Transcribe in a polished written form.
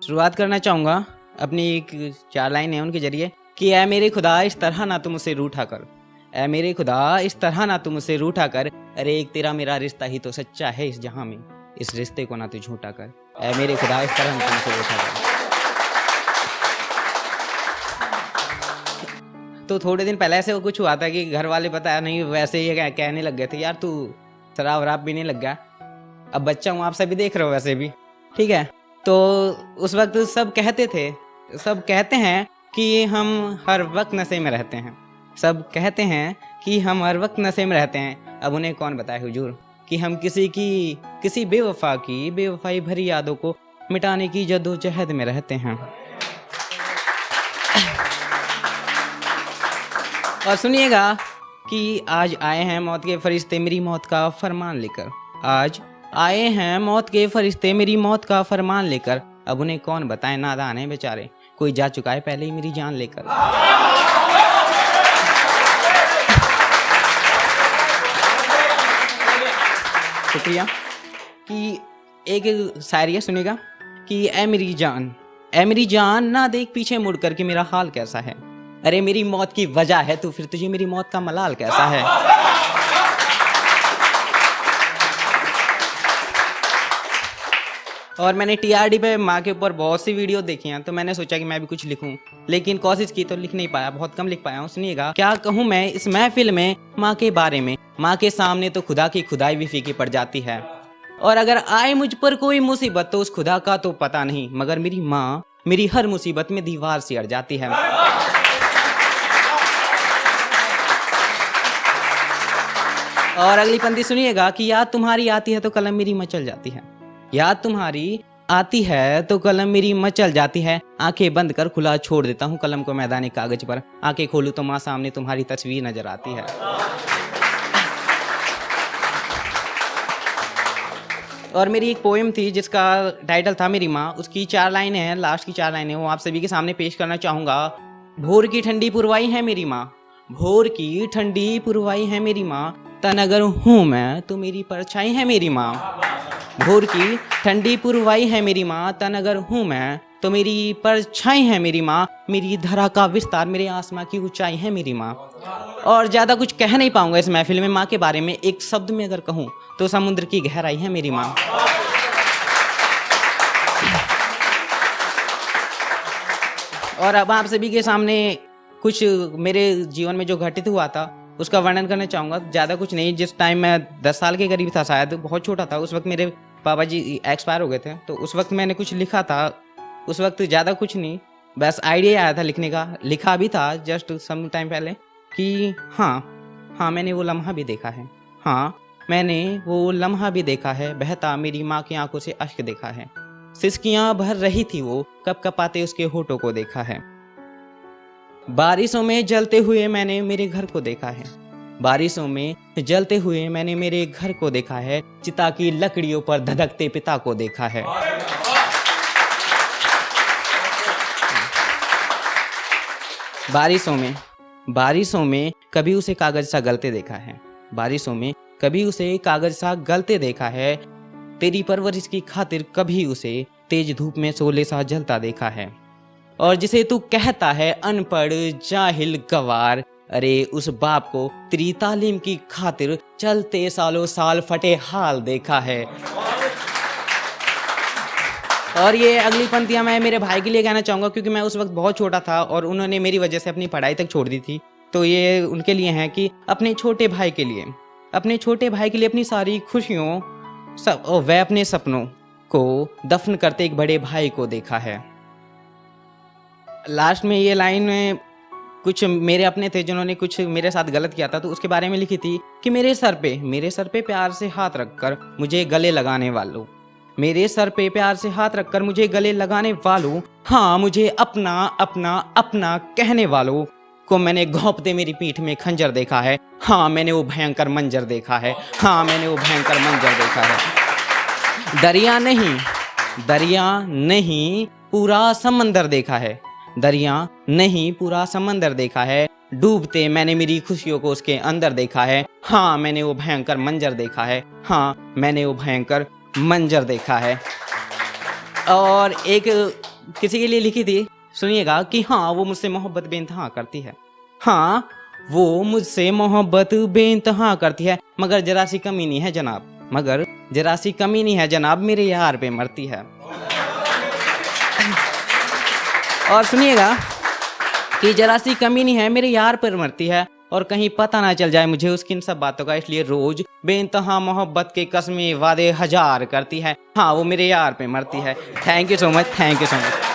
शुरुआत करना चाहूँगा अपनी एक 4 लाइन है उनके जरिए कि ऐ मेरे खुदा इस तरह ना तुम मुझसे रूठा कर, ऐ मेरे खुदा इस तरह ना तुम मुझसे रूठा कर, अरे एक तेरा मेरा रिश्ता ही तो सच्चा है इस जहां में, इस रिश्ते को ना तू झूठा कर, ऐ मेरे खुदा इस तरह ना तुम मुझसे रूठा कर। तो थोड़े दिन पहले ऐसे वो कुछ हुआ था कि घर वाले पता नहीं वैसे ही कहने लग गए थे, यार तू शराब वराब पीने लग गया। अब बच्चा हूँ, आप सभी देख रहे हो वैसे भी, ठीक है। तो उस वक्त सब कहते थे, सब कहते हैं कि हम हर वक्त नशे में रहते हैं, सब कहते हैं कि हम हर वक्त नशे में रहते हैं। अब उन्हें कौन बताए हुजूर कि हम किसी बेवफा की बेवफाई भरी यादों को मिटाने की जद्दोजहद में रहते हैं। और सुनिएगा कि आज आए हैं मौत के फरिश्ते मेरी मौत का फरमान लेकर, आज आए हैं मौत के फरिश्ते मेरी मौत का फरमान लेकर। अब उन्हें कौन बताए, नादान है बेचारे, कोई जा चुका है पहले ही मेरी जान लेकर। शुक्रिया। कि एक शायरी है, सुनिएगा कि ऐ मेरी जान ना देख पीछे मुड़ कर कि मेरा हाल कैसा है, अरे मेरी मौत की वजह है तू, फिर तुझे मेरी मौत का मलाल कैसा है। और मैंने टीआरडी पे माँ के ऊपर बहुत सी वीडियो देखी हैं, तो मैंने सोचा कि मैं भी कुछ लिखूं, लेकिन कोशिश की तो लिख नहीं पाया, बहुत कम लिख पाया हूँ। सुनिएगा, क्या कहूँ मैं इस महफिल में माँ के बारे में, माँ के सामने तो खुदा की खुदाई भी फीकी पड़ जाती है, और अगर आए मुझ पर कोई मुसीबत तो उस खुदा का तो पता नहीं, मगर मेरी माँ मेरी हर मुसीबत में दीवार से अड़ जाती है। और अगली पंक्ति सुनिएगा कि याद तुम्हारी आती है तो कलम मेरी मचल जाती है, याद तुम्हारी आती है तो कलम मेरी मचल जाती है, आंखें बंद कर खुला छोड़ देता हूँ कलम को मैदानी कागज पर, आंखें खोलूं तो माँ सामने तुम्हारी तस्वीर नजर आती है। और मेरी एक पोएम थी जिसका टाइटल था मेरी माँ, उसकी 4 लाइनें हैं, लास्ट की 4 लाइनें वो आप सभी के सामने पेश करना चाहूँगा। भोर की ठंडी पुरवाई है मेरी माँ, भोर की ठंडी पुरवाई है मेरी माँ, तन अगर हूँ मैं तो मेरी परछाई है मेरी माँ, भोर की ठंडी पुरवाई है मेरी माँ, तन अगर हूँ मैं तो मेरी परछाई है मेरी माँ, मेरी धरा का विस्तार मेरे आसमां की ऊंचाई है मेरी माँ। और ज़्यादा कुछ कह नहीं पाऊंगा इस महफिल में माँ के बारे में, एक शब्द में अगर कहूँ तो समुद्र की गहराई है मेरी माँ। और अब आप सभी के सामने कुछ मेरे जीवन में जो घटित हुआ था उसका वर्णन करना चाहूँगा। ज़्यादा कुछ नहीं, जिस टाइम मैं 10 साल के करीब था, शायद बहुत छोटा था, उस वक्त मेरे पापा जी एक्सपायर हो गए थे, तो उस वक्त मैंने कुछ लिखा था। उस वक्त ज़्यादा कुछ नहीं, बस आइडिया आया था लिखने का, लिखा भी था जस्ट सम टाइम पहले कि हाँ मैंने वो लम्हा भी देखा है, हाँ मैंने वो लम्हा भी देखा है, बहता मेरी माँ की आंखों से अश्क देखा है, सिसकियाँ भर रही थी वो कप कपाते उसके होठों को देखा है, बारिशों में जलते हुए मैंने मेरे घर को देखा है, बारिशों में जलते हुए मैंने मेरे घर को देखा है, चिता की लकड़ियों पर धधकते पिता को देखा है। बारिशों में कभी उसे कागज सा गलते देखा है, बारिशों में कभी उसे कागज सा गलते देखा है, तेरी परवरिश की खातिर कभी उसे तेज धूप में शोले सा जलता देखा है, और जिसे तू कहता है अनपढ़ जाहिल गवार, अरे उस बाप को तेरी तालीम की खातिर चलते सालों साल फटे हाल देखा है। और ये अगली पंक्तियां मैं मेरे भाई के लिए कहना चाहूँगा, क्योंकि मैं उस वक्त बहुत छोटा था और उन्होंने मेरी वजह से अपनी पढ़ाई तक छोड़ दी थी, तो ये उनके लिए हैं कि अपने छोटे भाई के लिए अपनी सारी खुशियों वह अपने सपनों को दफन करते एक बड़े भाई को देखा है। लास्ट में ये लाइन कुछ मेरे अपने थे जिन्होंने कुछ मेरे साथ गलत किया था, तो उसके बारे में लिखी थी कि मेरे सर पे प्यार से हाथ रखकर मुझे गले लगाने वालों, मेरे सर पे प्यार से हाथ रखकर मुझे गले लगाने वालों, हाँ मुझे अपना अपना अपना कहने वालों को मैंने घोंपते मेरी पीठ में खंजर देखा है, हाँ मैंने वो भयंकर मंजर देखा है, हाँ मैंने वो भयंकर मंजर देखा है। दरिया नहीं पूरा समंदर देखा है, दरिया नहीं पूरा समंदर देखा है, डूबते मैंने मेरी खुशियों को उसके अंदर देखा है, हाँ मैंने वो भयंकर मंजर देखा है, हाँ मैंने वो भयंकर मंजर देखा है। और एक किसी के लिए लिखी थी, सुनिएगा कि हाँ वो मुझसे मोहब्बत बेइंतहा करती है, हाँ वो मुझसे मोहब्बत बेइंतहा करती है, मगर जरा सी कमी नहीं है जनाब, मगर जरा सी कमी नहीं है जनाब, मेरे यार पे मरती है। और सुनिएगा कि जरा सी कमी नहीं है, मेरे यार पर मरती है, और कहीं पता ना चल जाए मुझे उसकी इन सब बातों का, इसलिए रोज बेइंतहा मोहब्बत के कस्में वादे हजार करती है, हाँ वो मेरे यार पे मरती है। Thank you so much, thank you so much.